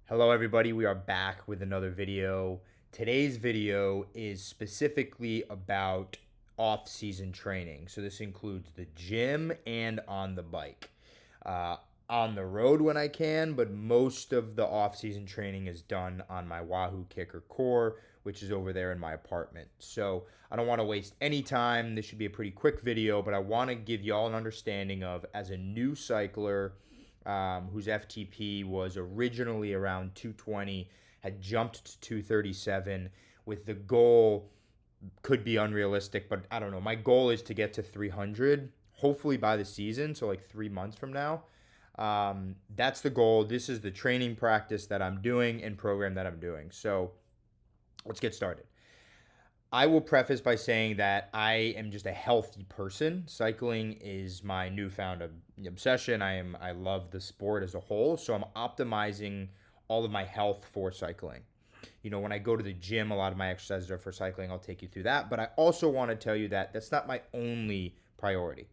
Hello, everybody. We are back with another video. Today's video is specifically about off season training. So, this includes the gym and on the bike. Uh, on the road when I can, but most of the off season training is done on my Wahoo Kicker Core, which is over there in my apartment. So, I don't want to waste any time. This should be a pretty quick video, but I want to give y'all an understanding of, as a new cycler, whose FTP was originally around 220, had jumped to 237 with the goal, could be unrealistic, but I don't know. My goal is to get to 300, hopefully by the season, so like 3 months from now. That's the goal. This is the training practice that I'm doing and program that I'm doing. So let's get started. I will preface by saying that I am just a healthy person. Cycling is my newfound obsession. I love the sport as a whole, so I'm optimizing all of my health for cycling. When I go to the gym, a lot of my exercises are for cycling. I'll take you through that, but I also want to tell you that that's not my only priority.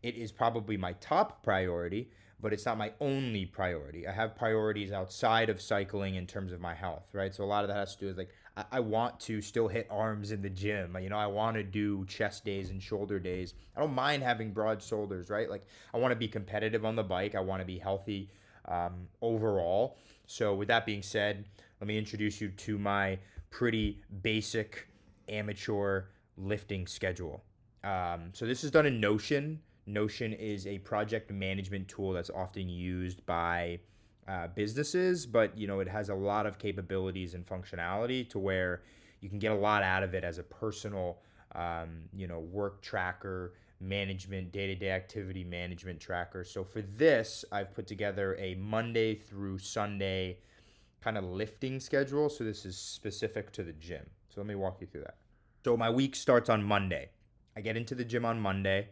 It is probably my top priority, but it's not my only priority. I have priorities outside of cycling in terms of my health, right? So a lot of that has to do with, like, I want to still hit arms in the gym. I want to do chest days and shoulder days. I don't mind having broad shoulders, right? Like, I want to be competitive on the bike. I want to be healthy overall. So with that being said, let me introduce you to my pretty basic amateur lifting schedule. So this is done in Notion. Notion is a project management tool that's often used by businesses, but it has a lot of capabilities and functionality to where you can get a lot out of it as a personal, work tracker, management, day-to-day activity management tracker. So for this, I've put together a Monday through Sunday kind of lifting schedule. So this is specific to the gym. So let me walk you through that. So my week starts on Monday. I get into the gym on Monday.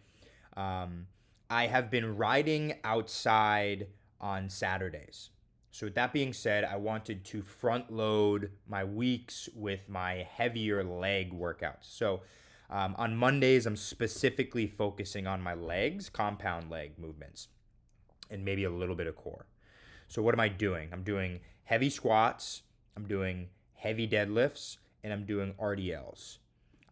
I have been riding outside on Saturdays. So with that being said, I wanted to front load my weeks with my heavier leg workouts. So on Mondays, I'm specifically focusing on my legs, compound leg movements, and maybe a little bit of core. So what am I doing? I'm doing heavy squats, I'm doing heavy deadlifts, and I'm doing RDLs.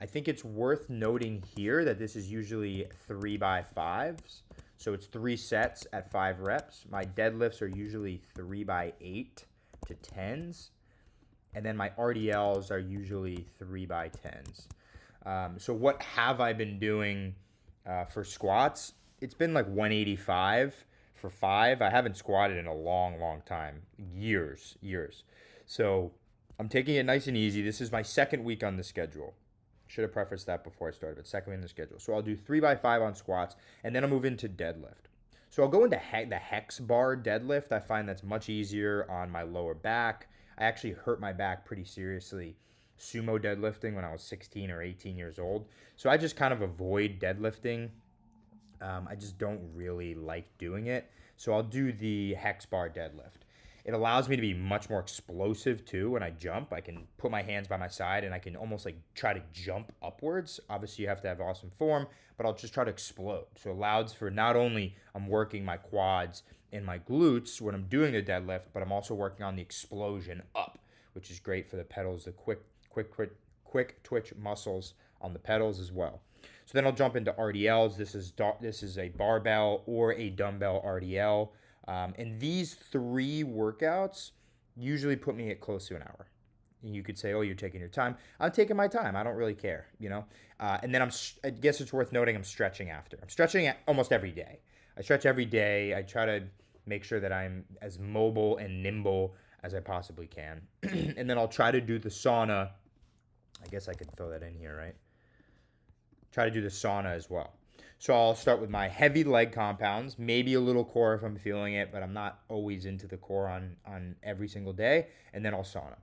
I think it's worth noting here that this is usually 3x5s. So it's 3 sets at 5 reps. My deadlifts are usually 3x8 to 10s. And then my RDLs are usually 3x10s. So what have I been doing for squats? It's been like 185 for 5. I haven't squatted in a long, long time. Years. So I'm taking it nice and easy. This is my second week on the schedule. Should have prefaced that before I started, but second week in the schedule. So I'll do 3x5 on squats, and then I'll move into deadlift. So I'll go into the hex bar deadlift. I find that's much easier on my lower back. I actually hurt my back pretty seriously sumo deadlifting when I was 16 or 18 years old. So I just kind of avoid deadlifting. I just don't really like doing it. So I'll do the hex bar deadlift. It allows me to be much more explosive too when I jump. I can put my hands by my side and I can almost like try to jump upwards. Obviously, you have to have awesome form, but I'll just try to explode. So it allows for not only I'm working my quads and my glutes when I'm doing the deadlift, but I'm also working on the explosion up, which is great for the pedals, the quick twitch muscles on the pedals as well. So then I'll jump into RDLs. This is a barbell or a dumbbell RDL. And these 3 workouts usually put me at close to an hour. And you could say, oh, you're taking your time. I'm taking my time. I don't really care. And then I guess it's worth noting I'm stretching after. I'm stretching almost every day. I stretch every day. I try to make sure that I'm as mobile and nimble as I possibly can. And then I'll try to do the sauna. I guess I could throw that in here, right? Try to do the sauna as well. So I'll start with my heavy leg compounds, maybe a little core if I'm feeling it, but I'm not always into the core on every single day. And then I'll sauna.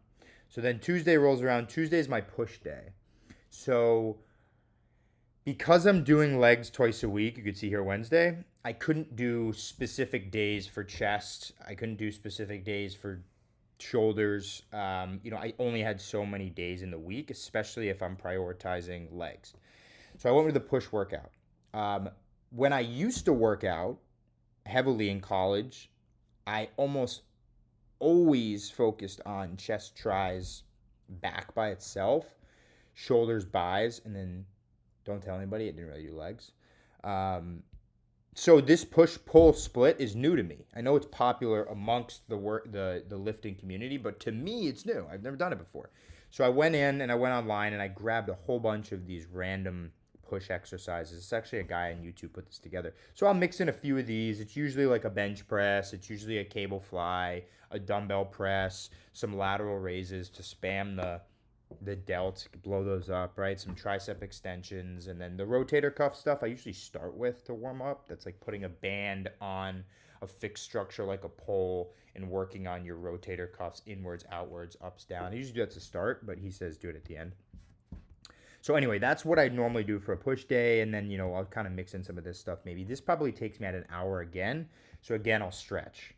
So then Tuesday rolls around. Tuesday is my push day. So because I'm doing legs twice a week, you could see here Wednesday, I couldn't do specific days for chest. I couldn't do specific days for shoulders. I only had so many days in the week, especially if I'm prioritizing legs. So I went with the push workout. When I used to work out heavily in college, I almost always focused on chest, tries, back by itself, shoulders, buys, and then don't tell anybody. It didn't really do legs. Um, so this push pull split is new to me. I know it's popular amongst the lifting community, but to me it's new. I've never done it before. So I went in and I went online and I grabbed a whole bunch of these random push exercises. It's actually a guy on YouTube put this together. So I'll mix in a few of these. It's usually like a bench press, it's usually a cable fly, a dumbbell press, some lateral raises to spam the delts, blow those up, right? Some tricep extensions, and then the rotator cuff stuff I usually start with to warm up. That's like putting a band on a fixed structure like a pole and working on your rotator cuffs inwards, outwards, ups, down. I usually do that to start, but he says do it at the end. So anyway, that's what I normally do for a push day, and then I'll kind of mix in some of this stuff. Maybe this probably takes me at an hour again. So again, I'll stretch.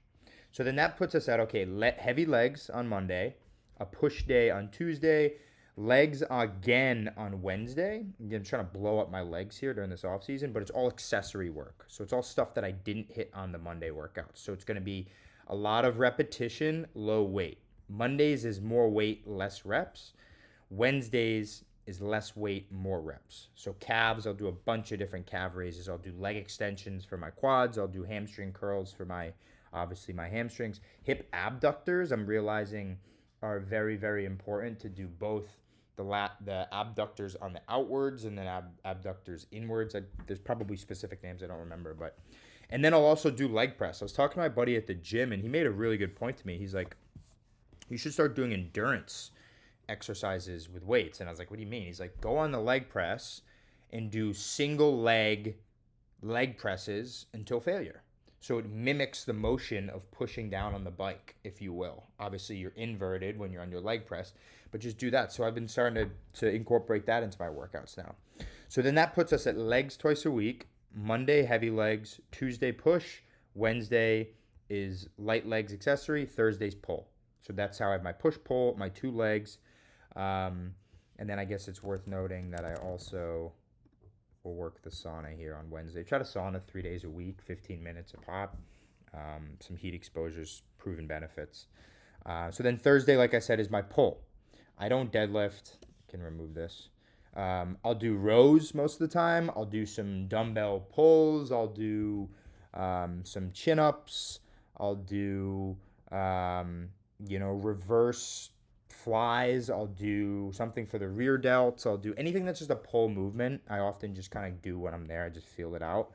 So then that puts us at heavy legs on Monday, a push day on Tuesday, legs again on Wednesday. I'm trying to blow up my legs here during this off season, but it's all accessory work. So it's all stuff that I didn't hit on the Monday workouts. So it's going to be a lot of repetition, low weight. Mondays is more weight, less reps. Wednesdays is less weight, more reps. So calves, I'll do a bunch of different calf raises. I'll do leg extensions for my quads. I'll do hamstring curls for my hamstrings. Hip abductors, I'm realizing, are very, very important to do both the abductors on the outwards and then abductors inwards. There's probably specific names I don't remember, and then I'll also do leg press. I was talking to my buddy at the gym, and he made a really good point to me. He's like, you should start doing endurance exercises with weights. And I was like, what do you mean? He's like, go on the leg press and do single leg presses until failure. So it mimics the motion of pushing down on the bike, if you will. Obviously, you're inverted when you're on your leg press, but just do that. So I've been starting to incorporate that into my workouts now. So then that puts us at legs twice a week. Monday, heavy legs. Tuesday, push. Wednesday is light legs accessory. Thursday's pull. So that's how I have my push-pull, my 2 legs. And then I guess it's worth noting that I also will work the sauna here on Wednesday. Try to sauna 3 days a week, 15 minutes a pop. Some heat exposures, proven benefits. So then Thursday, like I said, is my pull. I don't deadlift. I can remove this. I'll do rows most of the time. I'll do some dumbbell pulls. I'll do some chin-ups. I'll do, reverse flies. I'll do something for the rear delts. I'll do anything that's just a pull movement. I often just kind of do when I'm there. I just feel it out.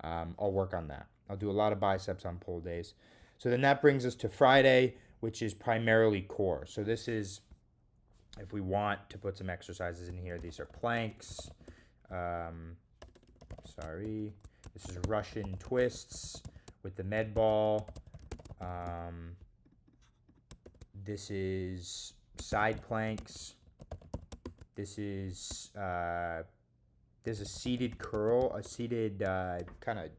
I'll work on that. I'll do a lot of biceps on pull days. So then that brings us to Friday, which is primarily core. So this is, if we want to put some exercises in here, these are planks. This is Russian twists with the med ball. This is side planks. This is there's a seated curl, a seated kind of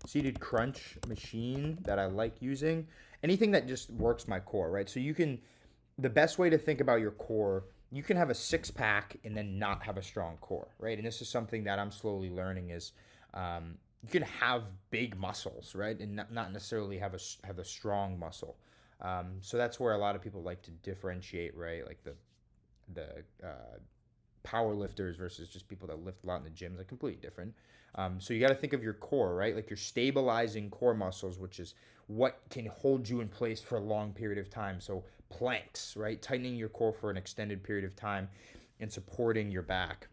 seated crunch machine that I like using. Anything that just works my core, right? So the best way to think about your core, you can have a 6-pack and then not have a strong core, right? And this is something that I'm slowly learning is you can have big muscles, right? And not necessarily have a strong muscle. So that's where a lot of people like to differentiate, right? Like the power lifters versus just people that lift a lot in the gyms are completely different. So you got to think of your core, right? Like your stabilizing core muscles, which is what can hold you in place for a long period of time. So planks, right? Tightening your core for an extended period of time and supporting your back.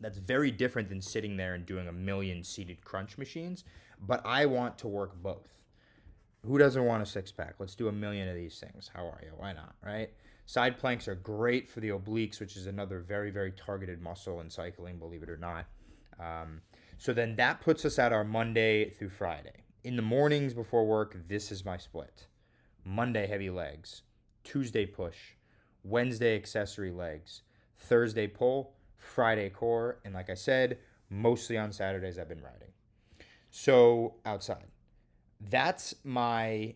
That's very different than sitting there and doing a million seated crunch machines. But I want to work both. Who doesn't want a 6-pack? Let's do a million of these things. How are you? Why not, right? Side planks are great for the obliques, which is another very, very targeted muscle in cycling, believe it or not. So then that puts us at our Monday through Friday. In the mornings before work, this is my split. Monday, heavy legs. Tuesday, push. Wednesday, accessory legs. Thursday, pull. Friday, core. And like I said, mostly on Saturdays, I've been riding. So outside. That's I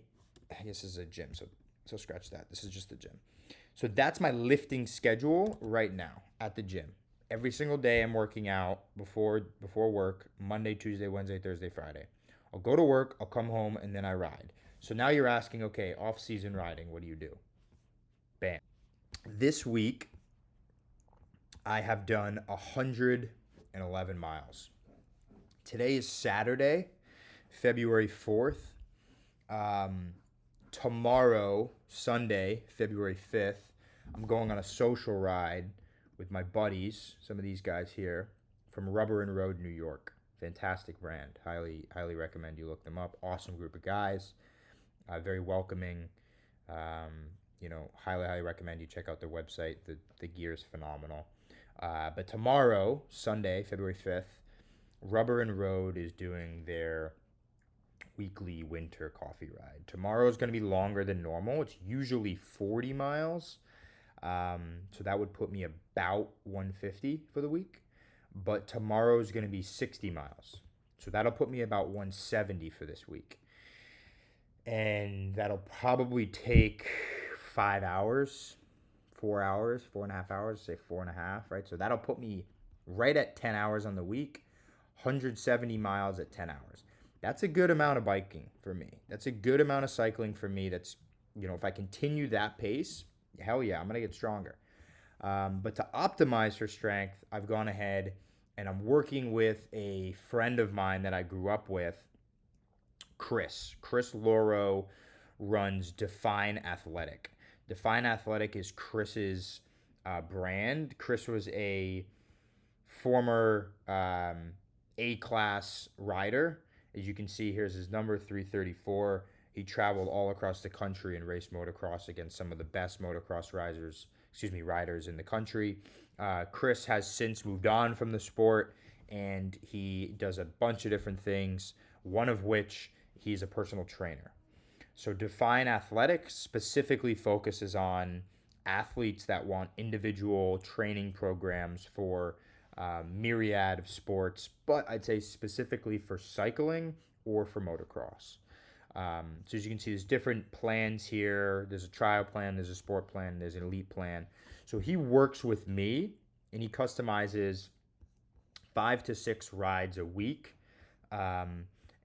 guess this is a gym, so scratch that. This is just the gym. So that's my lifting schedule right now at the gym. Every single day I'm working out before work, Monday, Tuesday, Wednesday, Thursday, Friday. I'll go to work, I'll come home, and then I ride. So now you're asking, okay, off-season riding, what do you do? Bam. This week, I have done 111 miles. Today is Saturday, February 4th. Tomorrow, Sunday, February 5th, I'm going on a social ride with my buddies, some of these guys here, from Rubber and Road, New York. Fantastic brand. Highly recommend you look them up. Awesome group of guys. Very welcoming. Highly recommend you check out their website. The gear is phenomenal. But tomorrow, Sunday, February 5th, Rubber and Road is doing their weekly winter coffee ride. Tomorrow is going to be longer than normal. It's usually 40 miles. So that would put me about 150 for the week. But tomorrow is going to be 60 miles. So that'll put me about 170 for this week. And that'll probably take 5 hours, 4 hours, 4.5 hours, say 4.5, right? So that'll put me right at 10 hours on the week, 170 miles at 10 hours. That's a good amount of biking for me. That's a good amount of cycling for me. That's, if I continue that pace, hell yeah, I'm going to get stronger. But to optimize for strength, I've gone ahead and I'm working with a friend of mine that I grew up with, Chris. Chris Loro runs Define Athletic. Define Athletic is Chris's brand. Chris was a former A-class rider. As you can see, here's his number, 334. He traveled all across the country and raced motocross against some of the best motocross riders in the country. Chris has since moved on from the sport, and he does a bunch of different things, one of which he's a personal trainer. So Define Athletics specifically focuses on athletes that want individual training programs for myriad of sports, but I'd say specifically for cycling or for motocross. So as you can see, there's different plans here. There's a trial plan, there's a sport plan, there's an elite plan. So he works with me and he customizes 5 to 6 rides a week.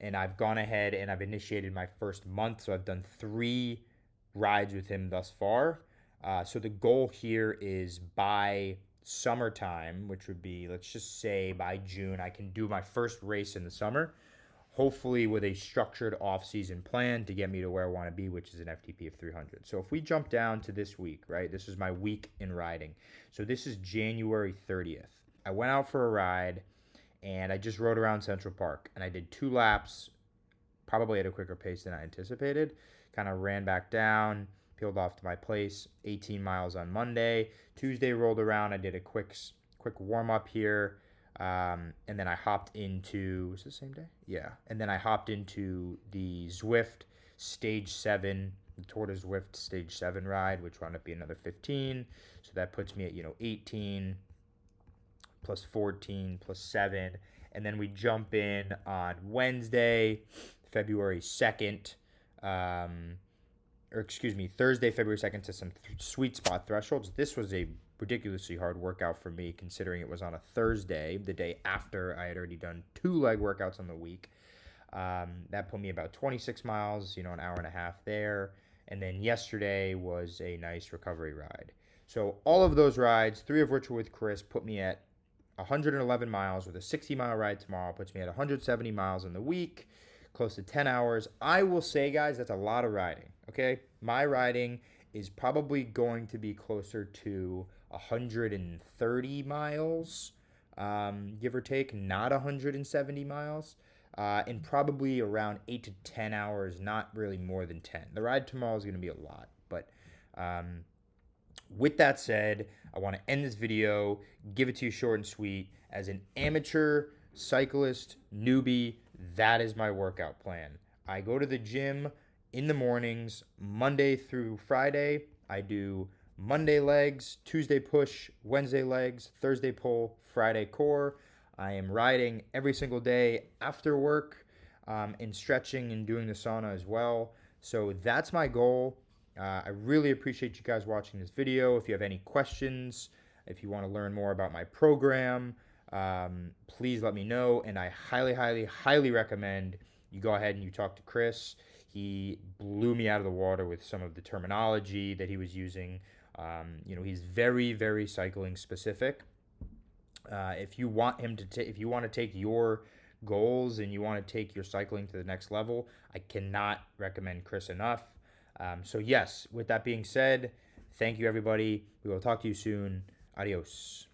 And I've gone ahead and I've initiated my first month. So I've done 3 rides with him thus far. So the goal here is by summertime, which would be, let's just say by June, I can do my first race in the summer, hopefully with a structured off-season plan to get me to where I want to be, which is an FTP of 300. So if we jump down to this week, right, this is my week in riding. So this is January 30th. I went out for a ride, and I just rode around Central Park, and I did 2 laps, probably at a quicker pace than I anticipated, kind of ran back down, peeled off to my place, 18 miles on Monday. Tuesday rolled around, I did a quick warm-up here, and then I hopped into, was it the same day? Yeah. And then I hopped into the Zwift Stage 7, the Tour de Zwift Stage 7 ride, which wound up being another 15. So that puts me at, 18 plus 14 plus 7. And then we jump in on Wednesday, February 2nd, Thursday, February 2nd to some sweet spot thresholds. This was a ridiculously hard workout for me, considering it was on a Thursday, the day after I had already done 2 leg workouts on the week. That put me about 26 miles, an hour and a half there. And then yesterday was a nice recovery ride. So all of those rides, 3 of which were with Chris, put me at 111 miles with a 60-mile ride tomorrow, puts me at 170 miles in the week, close to 10 hours. I will say, guys, that's a lot of riding, okay? My riding is probably going to be closer to 130 miles, give or take, not 170 miles, and probably around 8 to 10 hours, not really more than 10. The ride tomorrow is going to be a lot, but with that said, I want to end this video, give it to you short and sweet. As an amateur cyclist newbie, that is my workout plan. I go to the gym in the mornings, Monday through Friday. I do Monday legs, Tuesday push, Wednesday legs, Thursday pull, Friday core. I am riding every single day after work, and stretching and doing the sauna as well. So that's my goal. I really appreciate you guys watching this video. If you have any questions, if you want to learn more about my program, please let me know. And I highly recommend you go ahead and you talk to Chris. He blew me out of the water with some of the terminology that he was using. He's very, very cycling specific. If you want him to, if you want to take your goals and you want to take your cycling to the next level, I cannot recommend Chris enough. So yes, with that being said, thank you everybody. We will talk to you soon. Adios.